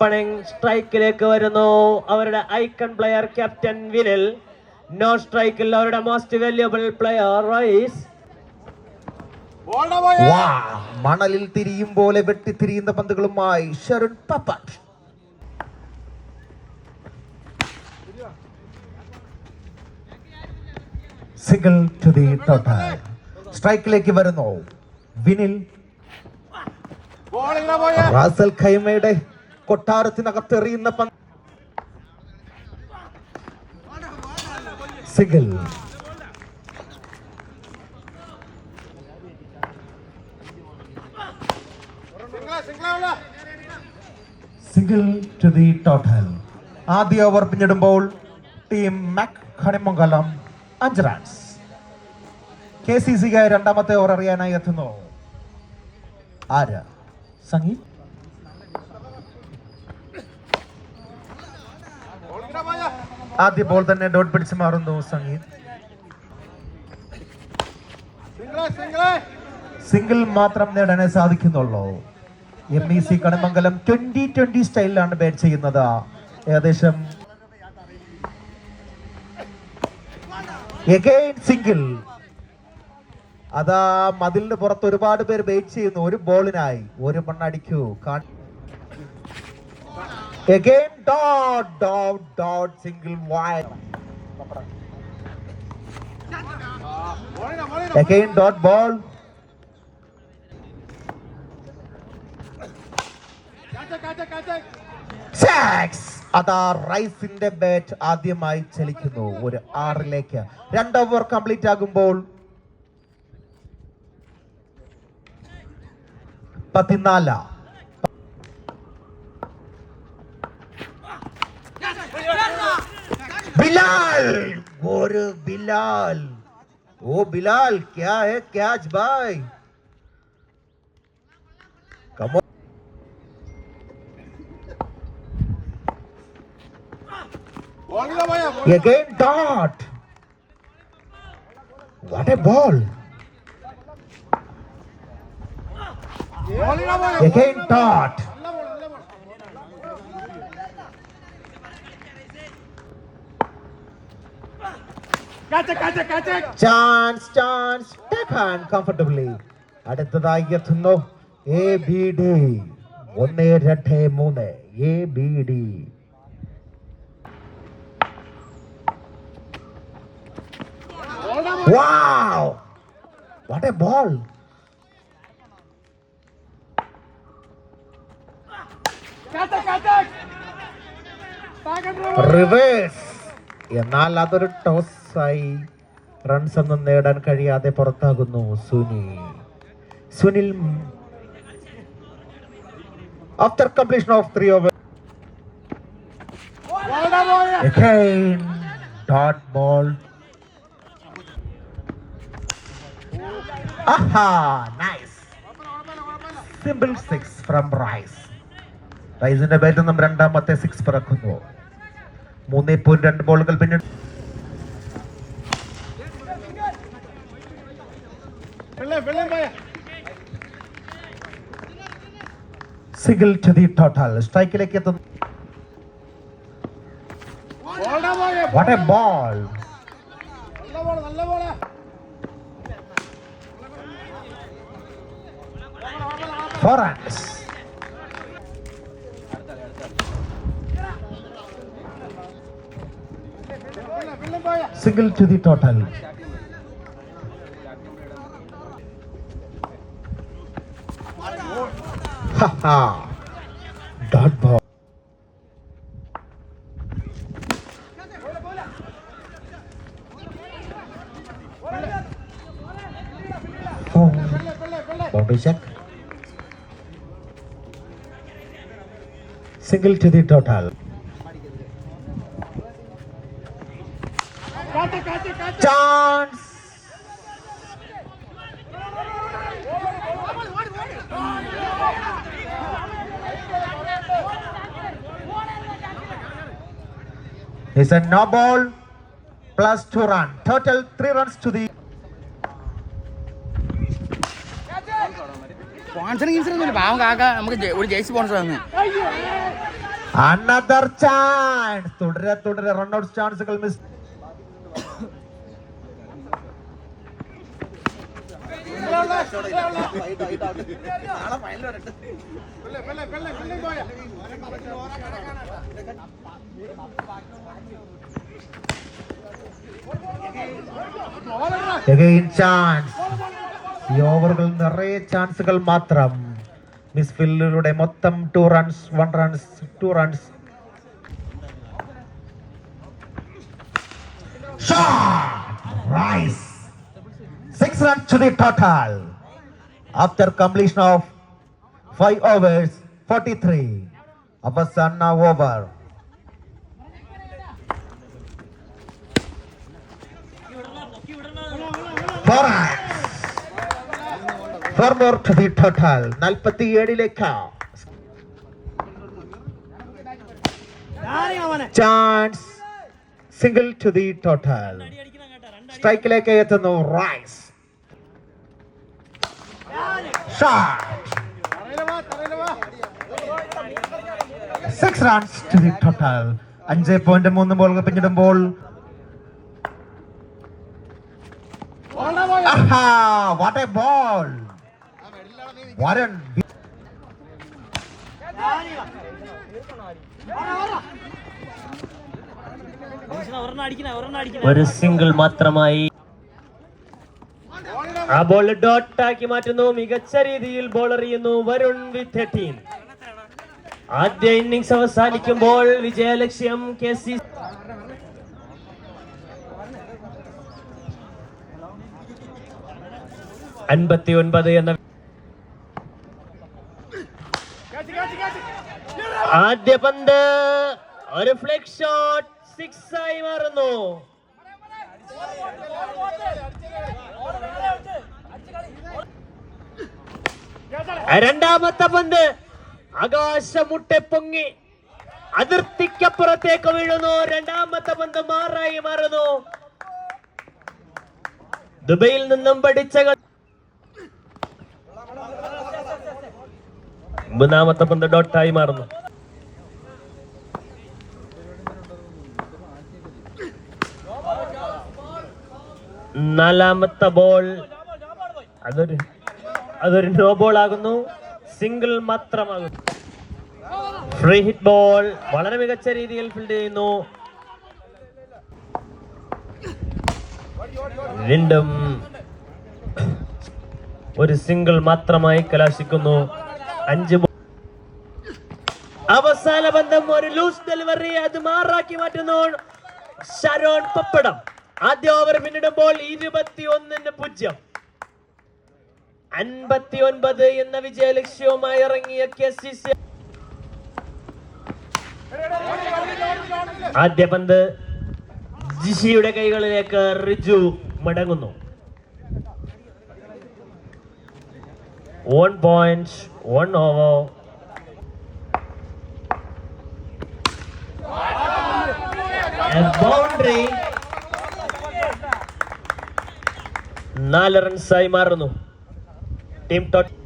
Opening സ്ട്രൈക്കിലേക്ക് വരുന്നു അവരുടെ icon player captain Vinil. Non സ്ട്രൈക്കിൽ അവരുടെ മോസ്റ്റ് വാല്യുബിൾ പ്ലെയർ റൈസ്. മണലിൽ തിരിയും പോലെ വെട്ടിത്തിരിയുന്ന പന്തുകളുമായി Sherin Pappat. Single to the total. സ്ട്രൈക്കിലേക്ക് വരുന്നു വിനിൽ. റാസൽ ഖൈമയുടെ കൊട്ടാരത്തിനകത്ത് എറിയുന്ന പന്ത്. Single. Single to the total. ആദ്യ ഓവർ പിന്നിടുമ്പോൾ team Mac Khanimangalam 5 runs. KCC രണ്ടാമത്തെ ഓവർ അറിയാനായി എത്തുന്നു. ആര്? സംഗീത്. ആദ്യ ബോൾ തന്നെ ഡോട്ട് പിടിച്ച് മാറുന്നു സംഗീത്. സിംഗിൾ മാത്രം നേടാനേ സാധിക്കുന്നുള്ളൂ. MEC കണിമംഗലം 2020 സ്റ്റൈലിലാണ് ബാറ്റ് ചെയ്യുന്നത്. ഏകദേശം സിംഗിൾ. അതാ മതിലിന് പുറത്ത് ഒരുപാട് പേര് ബാറ്റ് ചെയ്യുന്നു. ഒരു ബോളിനായി ഒരു മണ്ണടിക്കൂ. Again dot single wide. Again dot ball. അതാ റൈസിന്റെ ബാറ്റ് ആദ്യമായി ചലിക്കുന്നു. ഒരു 6ലേക്ക് 2 ഓവർ കംപ്ലീറ്റ് ആകുമ്പോൾ 14. बिलाल और बिलाल. ओ बिलाल क्या है कैच भाई. कम on. Again dot. What a ball. Again dot. Chance. Step hand comfortably. അടുത്തതായി എത്തുന്നു ABD. 1 2 3 ABD. Wow! What a ball! Reverse. എന്നാൽ അതൊരു ടോസ് ആയി. റൺസ് ഒന്നും നേടാൻ കഴിയാതെ പുറത്താകുന്നു Sunil. After completion of 3 overs. Again dot ball. Aha, nice. Simple 6 from Rice. റൈസിന്റെ ബാറ്റിൽ നിന്നും രണ്ടാമത്തെ 6 പിറക്കുന്നു. 3.2 ബോളുകൾ പിന്നീട്. Single to the total. സ്ട്രൈക്കിലേക്ക് എത്തുന്നു. What a ball. 4 runs. Single to the total. Haha. Dot ball. Boundary check. Single to the total. Chance. It's a no ball plus 2 runs. Total 3 runs to the. Sponsoring നമുക്ക് ഒരു jersey sponsor ആണ്. Another chance. തുടരെ run out ചാൻസുകൾ miss. Again chance. ഈ ഓവറുകൾ നിറയെ ചാൻസുകൾ മാത്രം. Miss ഫീൽഡിലൂടെ മൊത്തം 2 runs, 1 runs, 2 runs. Rice. 6 runs to the total. After completion of 5 overs, 43. അവസാന over. Four more to the total. 47ലേക്ക്. Chance. Single to the total. സ്ട്രൈക്കിലേക്ക് എത്തുന്നു Rice. Shot. 6 runs to the total. 5.3 ബോളുകൾ പിന്നിടുമ്പോൾ what a ball. Warren. ഒരു single മാത്രമായി ആ ball ഡോട്ടാക്കി മാറ്റുന്നു. മികച്ച രീതിയിൽ ബോൾ എറിയുന്നു വരുൺ വിത്ത് 18. ആദ്യ ഇന്നിംഗ്സ് അവസാനിക്കുമ്പോൾ വിജയലക്ഷ്യം KC 59 എന്ന ആദ്യ പന്ത് ഒരു ഫ്ലെക് ഷോട്ട് 6 ആയി മാറുന്നു. രണ്ടാമത്തെ പന്ത് ആകാശമുട്ടെ പൊങ്ങി അതിർത്തിക്കപ്പുറത്തേക്ക് വീഴുന്നു. രണ്ടാമത്തെ പന്ത് മാറായി മാറുന്നു. ദുബൈയിൽ നിന്നും പഠിച്ച മൂന്നാമത്തെ പന്ത് ഡോട്ടായി മാറുന്നു. നാലാമത്തെ ബോൾ അതൊരു നോ ബോൾ ആകുന്നു. സിംഗിൾ മാത്രമാകുന്നു. ഫ്രീ ഹിറ്റ് ബോൾ വളരെ മികച്ച രീതിയിൽ ഫീൽഡ് ചെയ്യുന്നു. വീണ്ടും ഒരു സിംഗിൾ മാത്രമായി കലാശിക്കുന്നു. 5 അവസാന ബന്ധം ഒരു ലൂസ് ഡെലിവറി അത് മാറാക്കി മാറ്റുന്നു ഷരോൺ പപ്പടം. ആദ്യ ഓവർ പിന്നിടുമ്പോൾ 21-0. 59 എന്ന വിജയലക്ഷ്യവുമായി ഇറങ്ങിയ KCC. ആദ്യ പന്ത് ജിഷിയുടെ കൈകളിലേക്ക് റിജു മടങ്ങുന്നു. 1 point, 1 over. A boundary. 4 റൺസായി മാറുന്നു. ടീം ടോട്ടൽ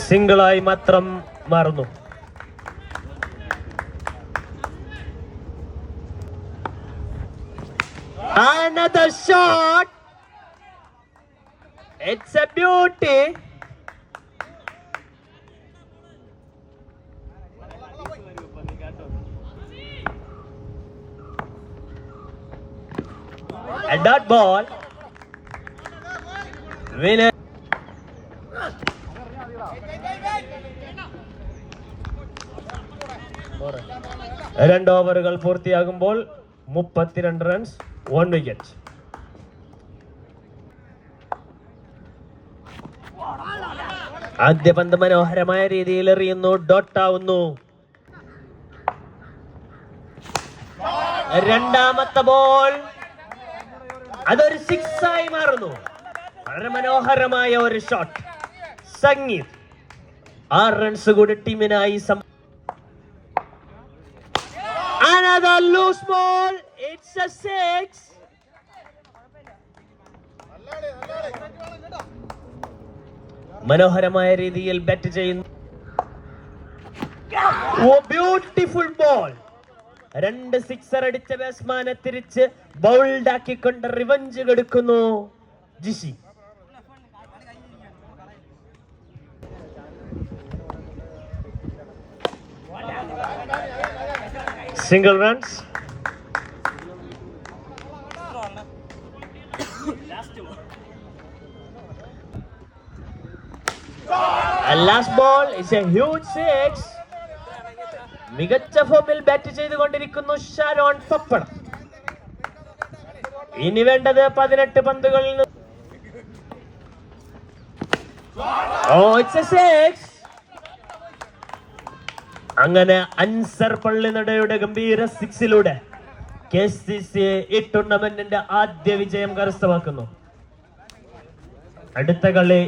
സിംഗിളായി മാത്രം മാറുന്നു. Another shot. It's a beauty. A dot ball. Winner. രണ്ട് ഓവറുകൾ പൂർത്തിയാകുമ്പോൾ 32 റൺസ്, 1 വിക്കറ്റ്. ആദ്യ പന്ത് മനോഹരമായ രീതിയിൽ എറിയുന്നു, ഡോട്ട് ആവുന്നു. രണ്ടാമത്തെ ബോൾ അതൊരു 6 ആയി മാറുന്നു. വളരെ മനോഹരമായ ഒരു ഷോട്ട്. സംഗീത് 6 റൺസ് കൂടി ടീമിനായി. Another loose ball. It's a 6. മനോഹരമായ രീതിയിൽ ബാറ്റ് ചെയ്യുന്നു. Beautiful ball. 2 സിക്സർ അടിച്ച ബാറ്റ്സ്മാനെ തിരിച്ച് ബൗൾഡ് ആക്കിക്കൊണ്ട് റിവഞ്ച് കൊടുക്കുന്നു Jishi. Single runs. Last ball is A huge six. മികച്ച ഫോമിൽ ബാറ്റ് ചെയ്തുകൊണ്ടിരിക്കുന്നു ഷാരോൺ പപ്പടം. ഇനി വേണ്ടത് 18 പന്തുകളിൽ നിന്ന്. അങ്ങനെ അൻസർ പള്ളിനടയുടെ ഗംഭീര സിക്സിലൂടെ KCC ഈ ടൂർണമെന്റിന്റെ ആദ്യ വിജയം കരസ്ഥമാക്കുന്നു. അടുത്ത കളി